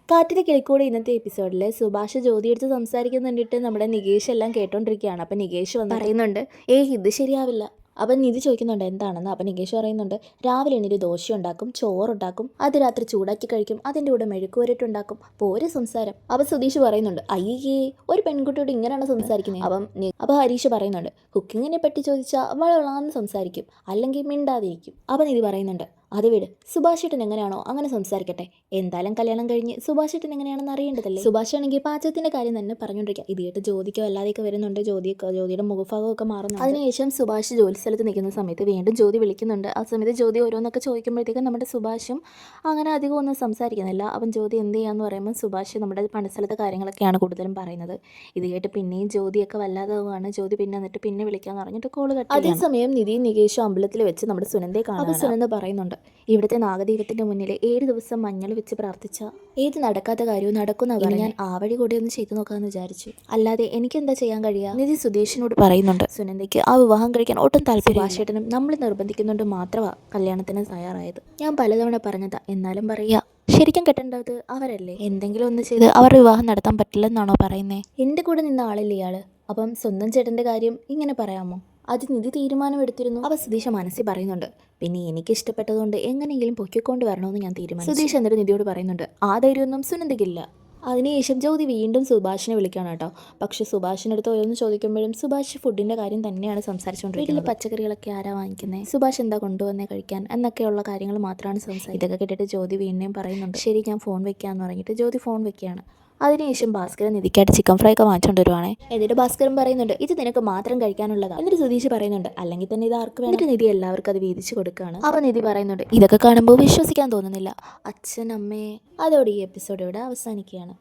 കാറ്റിലെ കിളിക്കൂടെ ഇന്നത്തെ എപ്പിസോഡിൽ സുഭാഷ് ജ്യോതിയെടുത്ത് സംസാരിക്കുന്നുണ്ടിട്ട് നമ്മുടെ നികേഷ് എല്ലാം കേട്ടോണ്ടിരിക്കുകയാണ്. അപ്പം നികേഷ് വന്ന് പറയുന്നുണ്ട്, ഇത് ശരിയാവില്ല. അപ്പം നിധി ചോദിക്കുന്നുണ്ട് എന്താണെന്ന്. അപ്പം നികേഷ് പറയുന്നുണ്ട്, രാവിലെ എണീറ്റ് ദോശ ഉണ്ടാക്കും, ചോറുണ്ടാക്കും, അത് രാത്രി ചൂടാക്കി കഴിക്കും, അതിൻ്റെ കൂടെ മെഴുക്കുവരട്ടുണ്ടാക്കും, പോരെ സംസാരം. അപ്പം സുധീഷ് പറയുന്നുണ്ട്, അയ്യേ ഒരു പെൺകുട്ടിയോട് ഇങ്ങനെയാണ് സംസാരിക്കുന്നത്. അപ്പം ഹരീഷ് പറയുന്നുണ്ട്, കുക്കിങ്ങിനെ പറ്റി ചോദിച്ചാൽ വളവളാന്ന് സംസാരിക്കും, അല്ലെങ്കിൽ മിണ്ടാതിരിക്കും. അപ്പം നിധി പറയുന്നുണ്ട്, അത് വിട്, സുഭാഷ് ഏട്ടൻ എങ്ങനെയാണോ അങ്ങനെ സംസാരിക്കട്ടെ, എന്തായാലും കല്യാണം കഴിഞ്ഞ് സുഭാഷ് ഏട്ടൻ എങ്ങനെയാണെന്ന് അറിയേണ്ടതല്ലേ. സുഭാഷ് ആണെങ്കിൽ പാചകത്തിന്റെ കാര്യം തന്നെ പറഞ്ഞുകൊണ്ടിരിക്കുക. ഇത് കേട്ട് ജ്യോതിക്കോ അല്ലാതെയൊക്കെ വരുന്നുണ്ട്. ജ്യോതിയുടെ മുഖഭാഗമൊക്കെ മാറുന്നു. അതിനുശേഷം സുഭാഷ് ജോലി സ്ഥലത്ത് നിൽക്കുന്ന സമയത്ത് വീണ്ടും ജ്യോതി വിളിക്കുന്നുണ്ട്. ആ സമയത്ത് ജ്യോതി ഓരോന്നൊക്കെ ചോദിക്കുമ്പോഴത്തേക്കും നമ്മുടെ സുഭാഷും അങ്ങനെ അധികം ഒന്നും സംസാരിക്കുന്നില്ല. അപ്പം ജ്യോതി എന്ത് ചെയ്യാന്ന് പറയുമ്പോൾ സുഭാഷ് നമ്മുടെ പണിസ്ഥലത്തെ കാര്യങ്ങളൊക്കെയാണ് കൂടുതലും പറയുന്നത്. ഇത് കേട്ട് പിന്നെയും ജ്യോതിയൊക്കെ വല്ലാതാവുകയാണ്. ജ്യോതി പിന്നെ എന്നിട്ട് പിന്നെ വിളിക്കാന്ന് പറഞ്ഞിട്ട് കോള് കട്ട്. അതേസമയം നിധിയും നികേഷും അമ്പലത്തിൽ വെച്ച് നമ്മുടെ സുനന്ദയെ കാണാൻ. സുനന്ദ പറയുന്നുണ്ട്, ഇവിടുത്തെ നാഗദൈവത്തിന്റെ മുന്നിൽ 7 ദിവസം മഞ്ഞൾ വെച്ച് പ്രാർത്ഥിച്ച ഏത് നടക്കാത്ത കാര്യവും നടക്കുന്ന ഞാൻ ആ വഴി കൂടെ ഒന്ന് ചെയ്തു നോക്കാമെന്ന് വിചാരിച്ചു, അല്ലാതെ എനിക്കെന്താ ചെയ്യാൻ കഴിയുക. നിധി സുധീഷിനോട് പറയുന്നുണ്ട്, സുനന്ദയ്ക്ക് ആ വിവാഹം കഴിക്കാൻ ഒട്ടും താല്പര്യം. ഭാഷേട്ടനും നമ്മൾ നിർബന്ധിക്കുന്നുണ്ട് മാത്രമാണ് കല്യാണത്തിന് തയ്യാറായത്. ഞാൻ പലതവണ പറഞ്ഞതാ, എന്നാലും പറയുക, ശരിക്കും കെട്ടേണ്ടത് അവരല്ലേ. എന്തെങ്കിലും ഒന്ന് ചെയ്ത് അവരുടെ വിവാഹം നടത്താൻ പറ്റില്ലെന്നാണോ പറയുന്നത്? എൻ്റെ കൂടെ നിന്ന ആളല്ലേ ഇയാള്, അപ്പം സ്വന്തം ചേട്ടൻ്റെ കാര്യം ഇങ്ങനെ പറയാമോ? അത് നിധി തീരുമാനമെടുത്തിരുന്നു. അവ സുധീഷ് മനസ്സിൽ പറയുന്നുണ്ട്, പിന്നെ എനിക്ക് ഇഷ്ടപ്പെട്ടതുകൊണ്ട് എങ്ങനെയെങ്കിലും പൊക്കിക്കൊണ്ട് വരണമെന്ന് ഞാൻ തീരുമാനിച്ചു. സുധീഷ് എന്നിട്ട് നിധിയോട് പറയുന്നുണ്ട്, ആ ധൈര്യമൊന്നും സുനന്ദയ്ക്കില്ല. അതിനുശേഷം ജ്യോതി വീണ്ടും സുഭാഷിനെ വിളിക്കണം കേട്ടോ. പക്ഷെ സുഭാഷിനടുത്ത് ഓരോന്ന് ചോദിക്കുമ്പോഴും സുഭാഷ് ഫുഡിൻ്റെ കാര്യം തന്നെയാണ് സംസാരിച്ചുകൊണ്ടിരിക്കുന്നത്. വീട്ടിൽ പച്ചക്കറികളൊക്കെ ആരാ വാങ്ങിക്കുന്നത്, സുഭാഷ് എന്താ കൊണ്ടുവന്നേ കഴിക്കാൻ എന്നൊക്കെയുള്ള കാര്യങ്ങൾ മാത്രമാണ് സംസാരിക്കുന്നത്. ഇതൊക്കെ കേട്ടിട്ട് ജ്യോതി വീണ്ടും പറയുന്നുണ്ട്, ശരി ഞാൻ ഫോൺ വെക്കാമെന്ന് പറഞ്ഞിട്ട് ജ്യോതി ഫോൺ വെക്കുകയാണ്. അതിനുശേഷം ഭാസ്കരൻ നിധിക്കായിട്ട് ചിക്കൻ ഫ്രൈ ഒക്കെ വാങ്ങിച്ചുകൊണ്ട് വരുവാണേ. എന്നിട്ട് ഭാസ്കരൻ പറയുന്നുണ്ട്, ഇത് നിനക്ക് മാത്രം കഴിക്കാനുള്ളതാണ്. എന്നിട്ട് സുധീഷ് പറയുന്നുണ്ട്, അല്ലെങ്കിൽ തന്നെ ഇത് ആർക്ക് വേണം. എന്നിട്ട് നിധി എല്ലാവർക്കും അത് വീതിച്ച് കൊടുക്കുകയാണ്. അപ്പോൾ നിധി പറയുന്നുണ്ട്, ഇതൊക്കെ കാണുമ്പോൾ വിശ്വസിക്കാൻ തോന്നുന്നില്ല. അച്ഛൻ അമ്മയെ. അതോടെ ഈ എപ്പിസോഡ് ഇവിടെ അവസാനിക്കുകയാണ്.